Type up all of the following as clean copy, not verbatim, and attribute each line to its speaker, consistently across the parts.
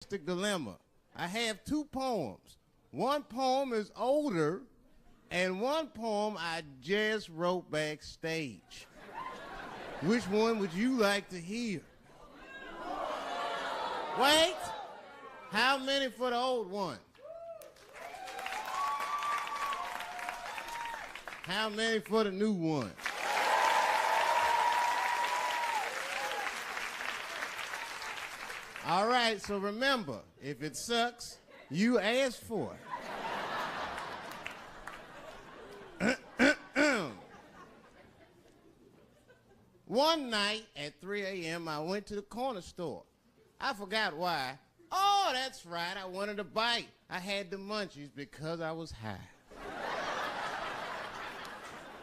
Speaker 1: dilemma. I have two poems. One poem is older, and one poem I just wrote backstage. Which one would you like to hear? Wait, how many for the old one? How many for the new one? All right, so remember, if it sucks, you ask for it. One night at 3 a.m., I went to the corner store. I forgot why. Oh, that's right, I wanted a bite. I had the munchies because I was high.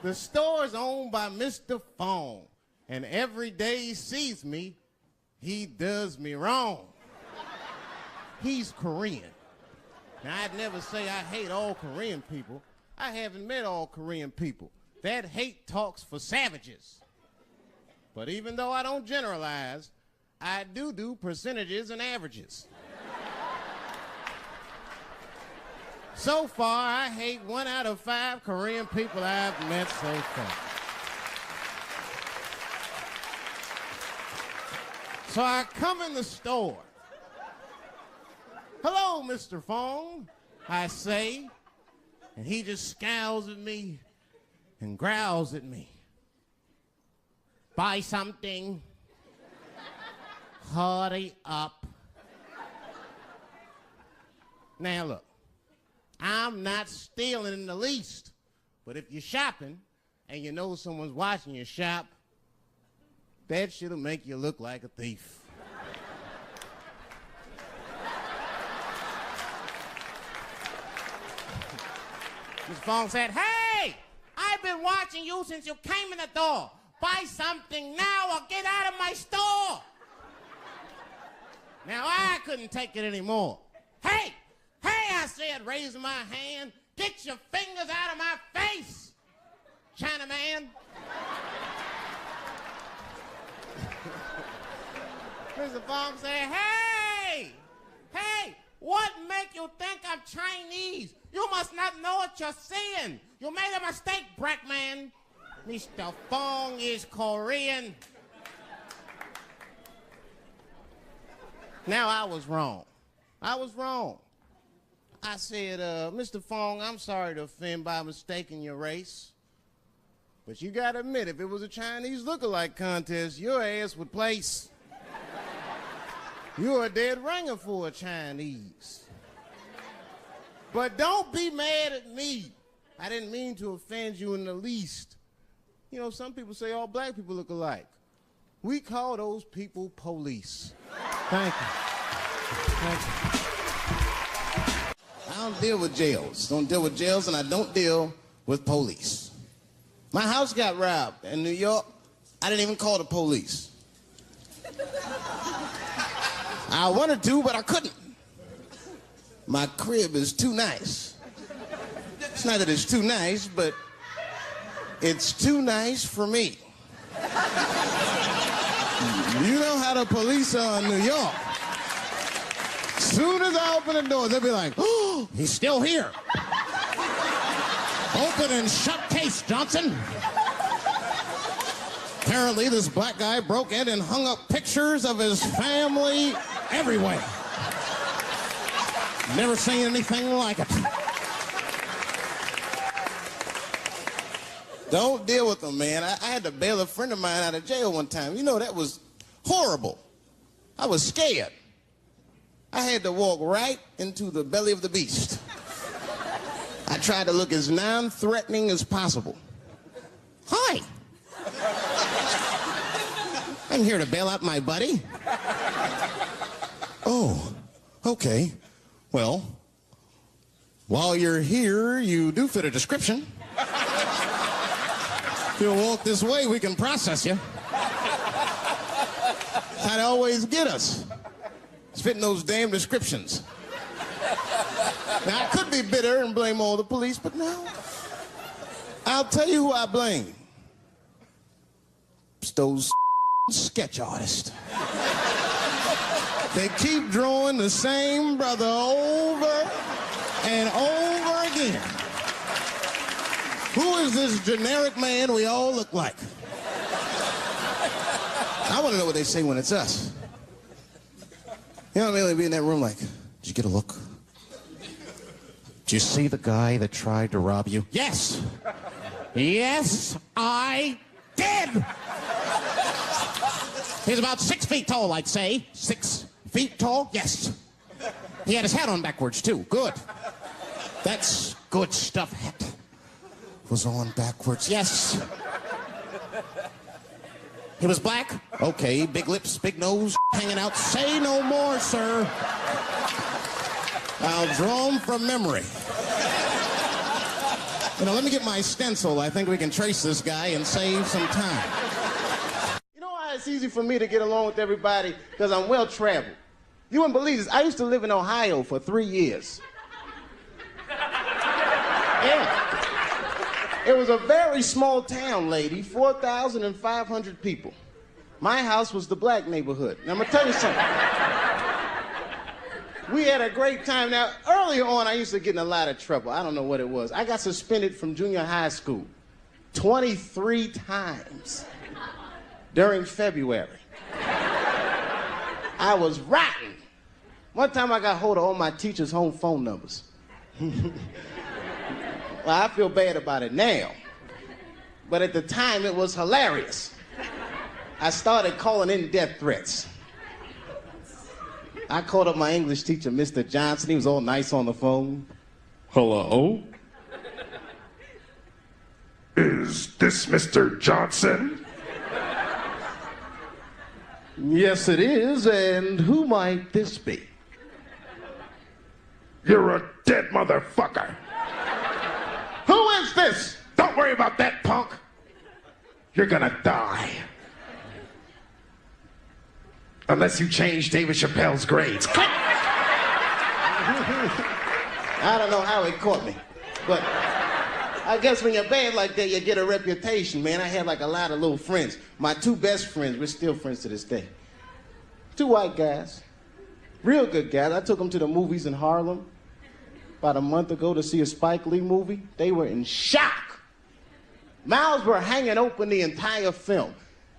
Speaker 1: The store is owned by Mr. Fong, and every day he sees me, he does me wrong. He's Korean. Now, I'd never say I hate all Korean people. I haven't met all Korean people. That hate talks for savages. But even though I don't generalize, I do percentages and averages. So far, I hate 1 out of 5 Korean people I've met so far. So I come in the store. Hello, Mr. Fong, I say, and he just scowls at me and growls at me. Buy something. Hurry up. Now look, I'm not stealing in the least, but if you're shopping and you know someone's watching you shop, that shit'll make you look like a thief. Mr. Fong said, hey, I've been watching you since you came in the door. Buy something now or get out of my store. Now, I couldn't take it anymore. Hey, I said, raising my hand, get your fingers out of my face, Chinaman. Mr. Fong said, hey, what make you think I'm Chinese? You must not know what you're saying. You made a mistake, Brackman. Mr. Fong is Korean. Now, I was wrong. I said, Mr. Fong, I'm sorry to offend by mistaking your race. But you gotta admit, if it was a Chinese look-alike contest, your ass would place. You're a dead ringer for a Chinese. But don't be mad at me. I didn't mean to offend you in the least. You know, some people say all black people look alike. We call those people police. Thank you. Thank you. I don't deal with jails. And I don't deal with police. My house got robbed in New York. I didn't even call the police. I wanted to, but I couldn't. My crib is too nice. It's not that it's too nice, but it's too nice for me. You know how the police are in New York. Soon as I open the door, they'll be like, oh, he's still here. Open and shut case, Johnson. Apparently, this black guy broke in and hung up pictures of his family everywhere. Never seen anything like it. Don't deal with them, man. I had to bail a friend of mine out of jail one time. You know, that was horrible. I was scared. I had to walk right into the belly of the beast. I tried to look as non-threatening as possible. Hi. I'm here to bail out my buddy. Oh, okay. Well, while you're here, you do fit a description. If you'll walk this way, we can process you. I'd always get us. It's fitting those damn descriptions. Now, I could be bitter and blame all the police, but no. I'll tell you who I blame. It's those sketch artists. They keep drawing the same brother over and over again. Who is this generic man we all look like? I want to know what they say when it's us. You know what I mean? They'd be in that room like, did you get a look? Did you see the guy that tried to rob you? Yes. Yes, I did. He's about 6 feet tall, I'd say. 6 feet tall? Yes. He had his hat on backwards, too. Good. That's good stuff. Hat was on backwards. Yes. He was black? Okay. Big lips, big nose, hanging out. Say no more, sir. I'll draw him from memory. You know, let me get my stencil. I think we can trace this guy and save some time. You know why it's easy for me to get along with everybody? Because I'm well-traveled. You wouldn't believe this. I used to live in Ohio for 3 years. Yeah. It was a very small town, lady, 4,500 people. My house was the black neighborhood. Now, I'm going to tell you something. We had a great time. Now, earlier on, I used to get in a lot of trouble. I don't know what it was. I got suspended from junior high school 23 times during February. I was rotten. One time I got hold of all my teachers' home phone numbers. Well, I feel bad about it now. But at the time, it was hilarious. I started calling in death threats. I called up my English teacher, Mr. Johnson. He was all nice on the phone.
Speaker 2: Hello? Is this Mr. Johnson?
Speaker 1: Yes, it is. And who might this be?
Speaker 2: You're a dead motherfucker.
Speaker 1: Who is this?
Speaker 2: Don't worry about that, punk. You're gonna die. Unless you change David Chappelle's grades. Click!
Speaker 1: I don't know how he caught me, but I guess when you're bad like that, you get a reputation, man. I had like a lot of little friends. My 2 best friends, we're still friends to this day. 2 white guys, real good guys. I took them to the movies in Harlem about a month ago to see a Spike Lee movie. They were in shock. Mouths were hanging open the entire film.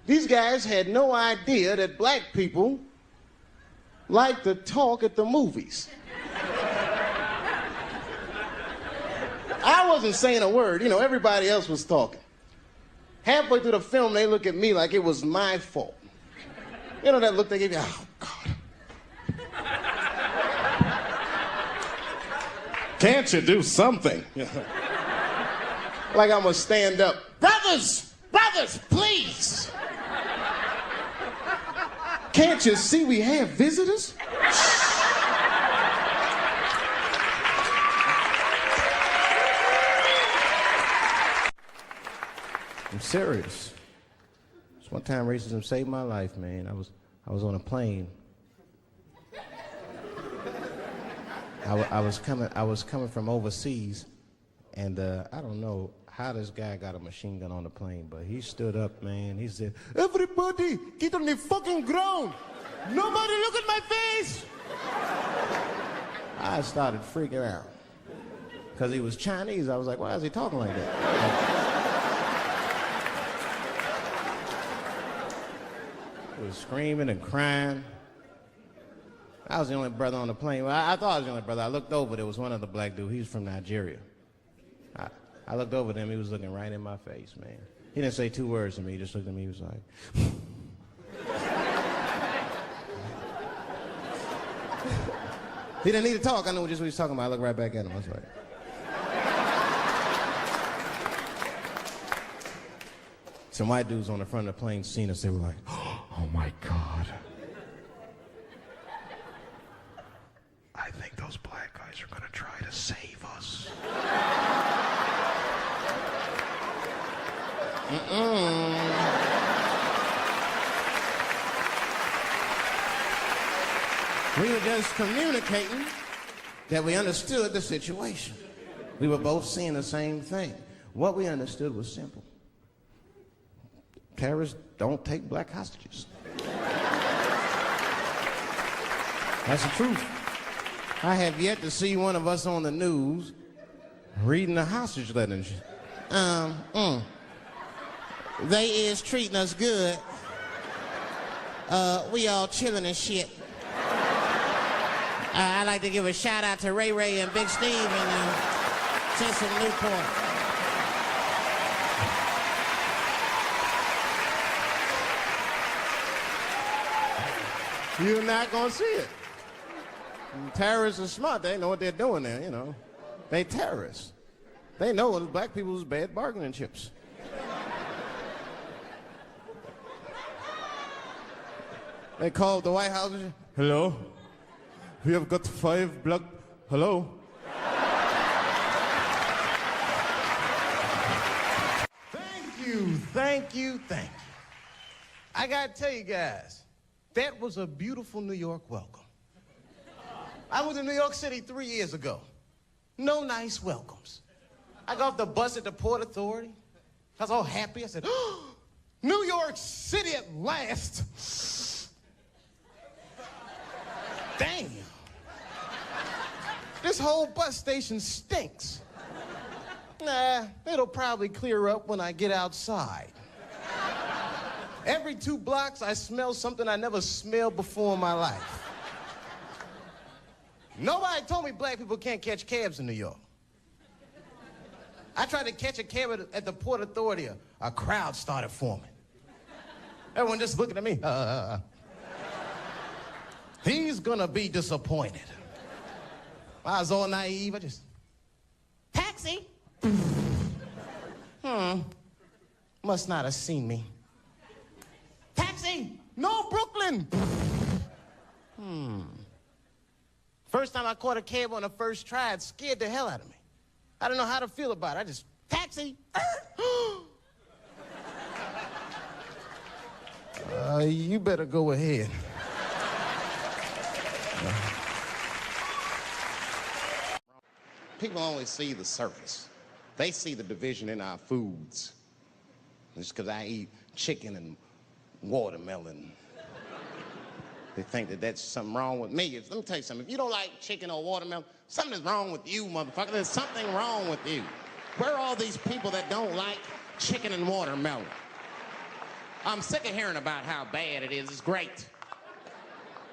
Speaker 1: These guys had no idea that black people like to talk at the movies. I wasn't saying a word. You know, everybody else was talking. Halfway through the film, they look at me like it was my fault. You know that look they give you? Oh, God. Can't you do something? Like I'm gonna stand up. Brothers, please. Can't you see we have visitors? I'm serious. This one time racism saved my life, man. I was on a plane. I was coming from overseas, and I don't know how this guy got a machine gun on the plane, but he stood up, man. He said, "Everybody, get on the fucking ground. Nobody look at my face." I started freaking out. Because he was Chinese, I was like, why is he talking like that? He was screaming and crying. I was the only brother on the plane. Well, I thought I was the only brother. I looked over, there was one other black dude. He was from Nigeria. I looked over at him, he was looking right in my face, man. He didn't say 2 words to me, he just looked at me, he was like... He didn't need to talk, I knew just what he was talking about. I looked right back at him, I was like... Some white dudes on the front of the plane seen us, they were like, oh my God.
Speaker 2: I think those black guys are gonna try to save us.
Speaker 1: We were just communicating that we understood the situation. We were both seeing the same thing. What we understood was simple. Terrorists don't take black hostages. That's the truth. I have yet to see one of us on the news reading the hostage letter and shit. They is treating us good. We all chilling and shit. I'd like to give a shout out to Ray Ray and Big Steve and Jensen Newport. You're not gonna see it. Terrorists are smart. They know what they're doing there, you know. They terrorists. They know black people's bad bargaining chips. They called the White House. Hello? We have got 5 black... Hello? Thank you. I gotta tell you guys, that was a beautiful New York welcome. I was in New York City 3 years ago. No nice welcomes. I got off the bus at the Port Authority. I was all happy. I said, oh, New York City at last. Damn. This whole bus station stinks. Nah, it'll probably clear up when I get outside. Every 2 blocks, I smell something I never smelled before in my life. Nobody told me black people can't catch cabs in New York. I tried to catch a cab at the Port Authority. A crowd started forming. Everyone just looking at me. He's gonna be disappointed. I was all naive. I just, taxi. Must not have seen me. Taxi. No, Brooklyn. First time I caught a cab on the first try, it scared the hell out of me. I don't know how to feel about it. I just, taxi. You better go ahead. People only see the surface. They see the division in our foods. Just because I eat chicken and watermelon, they think that that's something wrong with me. Let me tell you something. If you don't like chicken or watermelon, something's wrong with you, motherfucker. There's something wrong with you. Where are all these people that don't like chicken and watermelon? I'm sick of hearing about how bad it is. It's great.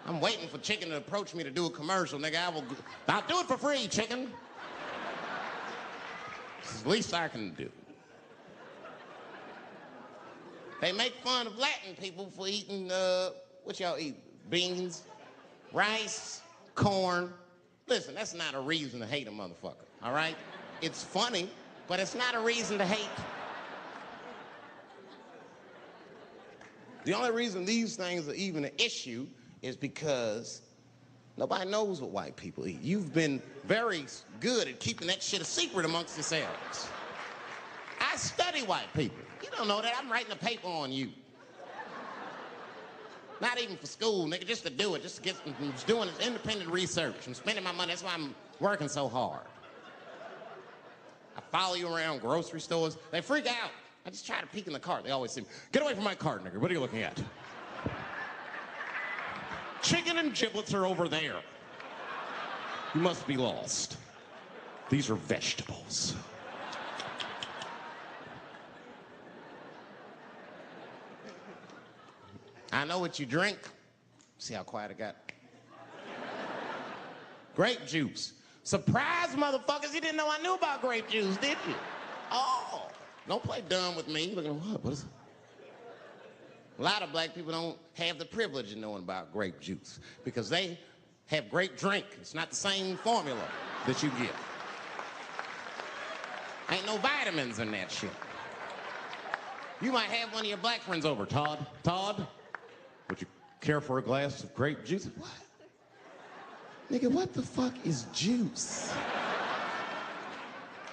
Speaker 1: I'm waiting for chicken to approach me to do a commercial, nigga. I'll do it for free, chicken. It's the least I can do. They make fun of Latin people for eating, what y'all eat? Beans, rice, corn. Listen, that's not a reason to hate a motherfucker, all right? It's funny, but it's not a reason to hate. The only reason these things are even an issue is because nobody knows what white people eat. You've been very good at keeping that shit a secret amongst yourselves. I study white people. You don't know that. I'm writing a paper on you. Not even for school, nigga, just to do it, just to get, I'm just doing this independent research. I'm spending my money, that's why I'm working so hard. I follow you around grocery stores. They freak out. I just try to peek in the cart. They always say, get away from my cart, nigga. What are you looking at? Chicken and giblets are over there. You must be lost. These are vegetables. I know what you drink. See how quiet I got? Grape juice. Surprise, motherfuckers, you didn't know I knew about grape juice, did you? Oh, don't play dumb with me. Looking at what is it? A lot of black people don't have the privilege of knowing about grape juice because they have grape drink. It's not the same formula that you get. Ain't no vitamins in that shit. You might have one of your black friends over, Todd. Todd, would you care for a glass of grape juice? What? Nigga, what the fuck is juice?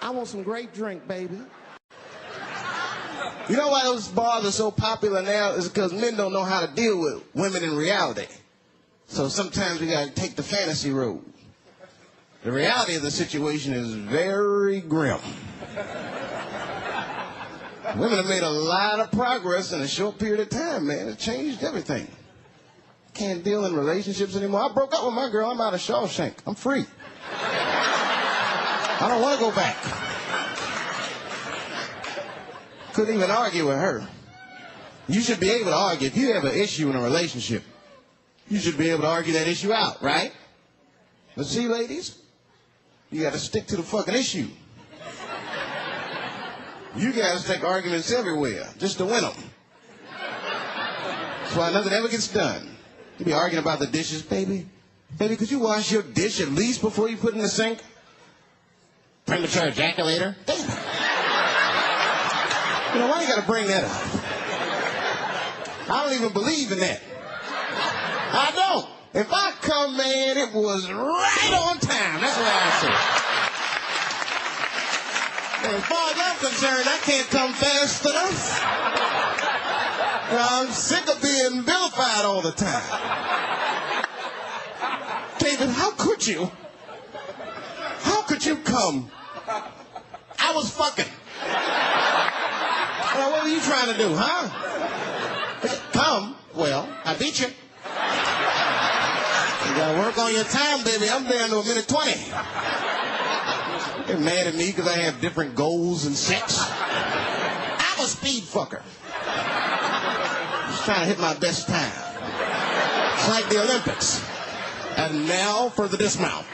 Speaker 1: I want some grape drink, baby. You know why those bars are so popular now is because men don't know how to deal with women in reality. So sometimes we gotta take the fantasy road. The reality of the situation is very grim. Women have made a lot of progress in a short period of time, man. It changed everything.
Speaker 3: Can't deal in relationships anymore. I broke up with my girl. I'm out of Shawshank. I'm free. I don't want to go back. Couldn't even argue with her. You should be able to argue. If you have an issue in a relationship, you should be able to argue that issue out, right? But see, ladies, you got to stick to the fucking issue. You guys take arguments everywhere just to win them. That's why nothing ever gets done. You be arguing about the dishes, baby. Baby, could you wash your dish at least before you put it in the sink? Premature ejaculator? Damn. You know, why you gotta bring that up? I don't even believe in that. I don't. If I come, man, it was right on time. That's what I say. And as far as I'm concerned, I can't come fast enough. I'm sick of being vilified all the time. David, how could you? How could you come? I was fucking. Well, what were you trying to do, huh? Come. Well, I beat you. You gotta work on your time, baby. I'm down to a minute 20. They're mad at me because I have different goals and sex. I'm a speed fucker. Just trying to hit my best time. It's like the Olympics. And now for the dismount.